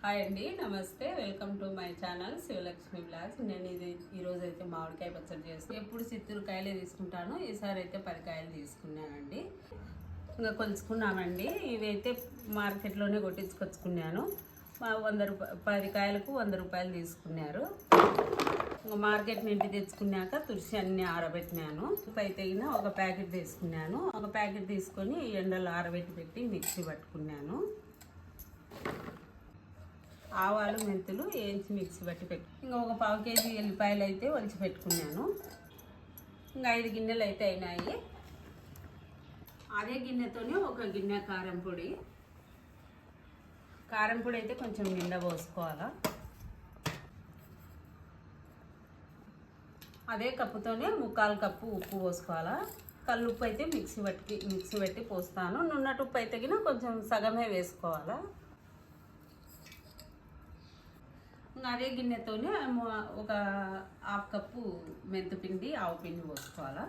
Hi అండి, నమస్తే. Welcome to my channel Sivalakshmi blogs. నేను ఈరోజు అయితే మామిడికాయ పచ్చడి చేస్తాను. ఎప్పుడు చిత్తూరు కాయలే తీసుకుంటాను, ఈసారి అయితే 10 కాయలు తీసుకున్నానండి. ఇంకా కొలుచుకున్నామండి. ఇవైతే మార్కెట్లోనే కొట్టించుకొచ్చుకున్నాను. 10 కాయలకు 100 రూపాయలు తీసుకున్నారు. ఇంకా మార్కెట్ నుండి తెచ్చుకున్నాక తుడిచి అన్నీ ఆరబెట్టినాను. అయితే ఒక ప్యాకెట్ తీసుకున్నాను. ఒక ప్యాకెట్ తీసుకొని ఎండలో ఆరబెట్టి మిక్సీ పట్టుకున్నాను. ఆవాలు మెంతులు వేయించి మిక్సీ పట్టి ఇంకా ఒక 1/2 కేజీ ఎల్లిపాయలు అయితే ఒలిచి పెట్టుకున్నాను. ఇంకా 5 గిన్నెలు అయితే అయినాయి. అదే గిన్నెతోనే ఒక గిన్నె కారం పొడి అయితే కొంచెం నిండా పోసుకోవాలా. అదే కప్పుతోనే 1/4 కప్పు ఉప్పు పోసుకోవాలా. కల్లుప్పు అయితే మిక్సీ పెట్టి పోస్తాను. నున్నటుప్పు అయితే కొంచెం సగమే వేసుకోవాలా. అదే గిన్నెతోనే ఒక 1/2 కప్పు మెంతిపిండి ఆవు పిండి పోసుకోవాలా.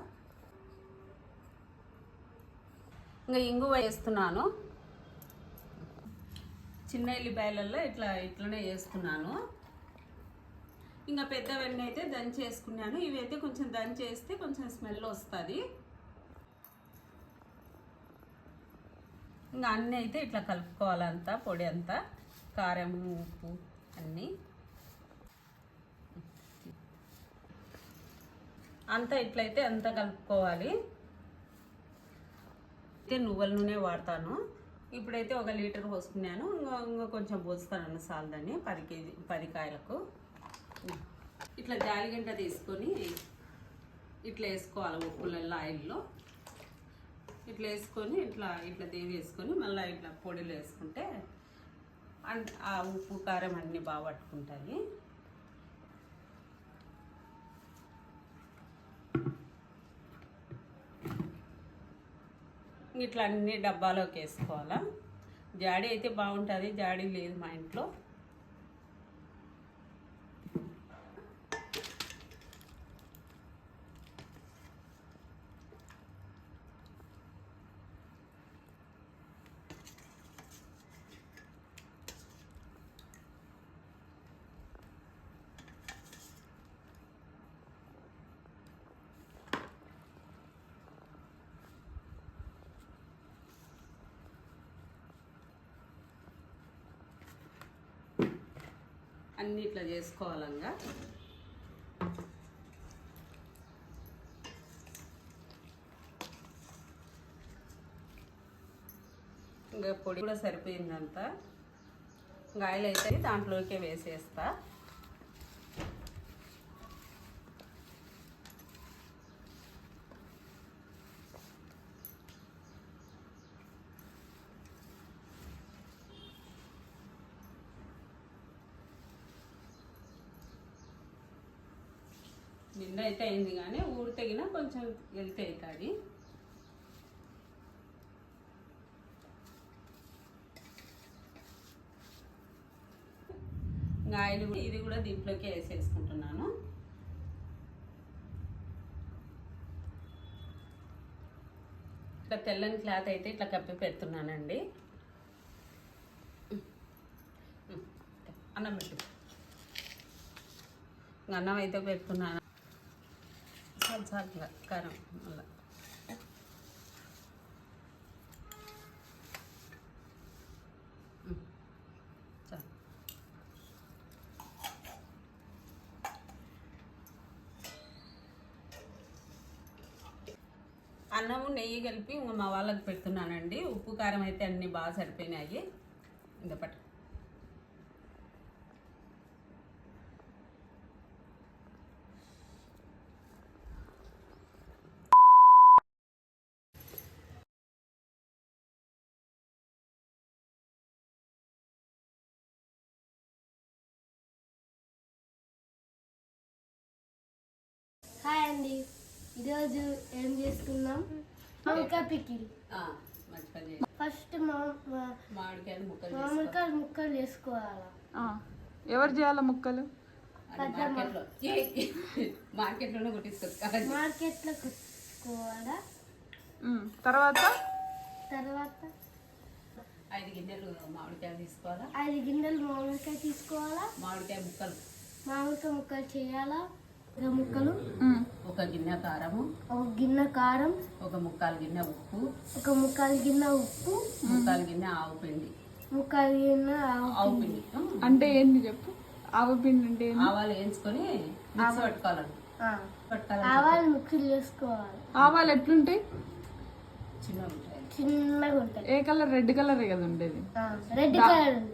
ఇంకా ఇంగువ వేస్తున్నాను. చిన్న ఎల్లిపాయలలో ఇట్లనే వేస్తున్నాను. ఇంకా పెద్దవన్నీ అయితే దంచి వేసుకున్నాను. ఇవైతే కొంచెం దంచి వేస్తే కొంచెం స్మెల్ వస్తుంది. ఇంకా అన్నీ అయితే ఇట్లా కలుపుకోవాలంతా, పొడి అంతా, కారం ఉప్పు అన్నీ అంతా ఇట్లయితే అంతా కలుపుకోవాలి. అయితే నువ్వుల నూనె వాడతాను. ఇప్పుడైతే 1 లీటర్ పోసుకున్నాను. ఇంకా కొంచెం పోస్తాను సాల్దని 10 కాయలకు. ఇట్లా జాలిగంట తీసుకొని ఇట్లా వేసుకోవాలి. ఉప్పులలో ఆయిల్లో ఇట్లా వేసుకొని ఇట్లా దేవి వేసుకొని మళ్ళీ ఇట్లా పొడిలో వేసుకుంటే ఆ ఉప్పు కారం అన్నీ బాగా పట్టుకుంటాయి. ఇట్లా అన్ని డబ్బాలోకి వేసుకోవాలా. జాడీ అయితే బాగుంటుంది, జాడీ లేదు మా ఇంట్లో. అన్నీ ఇట్లా చేసుకోవాలంగా. ఇంకా పొడి కూడా సరిపోయిందంతా. ఇంకా ఆయిల్ అయితే దాంట్లోకే వేసేస్తా. నిండా అయితే అయింది, కానీ ఊడితగిన కొంచెం వెళ్తే అవుతుంది. ఆయిల్ ఇది కూడా దీంట్లోకి వేసేసుకుంటున్నాను. ఇట్లా తెల్లని క్లాత్ అయితే ఇట్లా కప్పి పెడుతున్నానండి. అన్నం పెట్టు. అన్నం అయితే పెడుతున్నాను. చాలు కారం మళ్ళీ చాలు. అన్నము నెయ్యి కలిపి మా వాళ్ళకి పెడుతున్నానండి. ఉప్పు కారం అయితే అన్నీ బాగా సరిపోయినాయి. ఇంకా పట్టు. హాయ్ అండి, ఈరోజు ఏం చేసుకున్నాం? మామిడికాయ పికిల్. ఫస్ట్ మామిడికాయ ముక్కలు చేసుకోవాలా. ఎవరు చేయాల ముక్కలు? మార్కెట్లో కుట్టుకోవాలా. తర్వాత 5 గిన్నెలు మామిడికాయలు తీసుకోవాలా. 5 గిన్నెలు మామిడికాయ తీసుకోవాలా. మామిడికాయ ముక్కలు మామిడికాయ ముక్కలు చేయాలా. ముక్కలు, ఒక గిన్నె కారము, ఒక గిన్నె కారం, ఒక 3/4 గిన్నె ఉప్పు, ఒక 3/4 గిన్నె ఉప్పు, 3/4 గిన్నె ఆవు పిండి. 3/4 గిన్నె ఆవు పిండి అంటే ఏంటి చెప్పు. ఆవపిండి అంటే ఏంది? ఆవాలు వేయించుకొని మిక్సీ పట్టుకోవాలండి. ఆవాలు మిక్సీ చేసుకోవాలి. ఆవాలు ఎట్లుంటాయి? చిన్నగా ఉంటాయి. చిన్నగా ఉంటాయి. ఏ కలర్? రెడ్ కలరే కదా ఉండేది. రెడ్ కలర్ ఉంటాయి.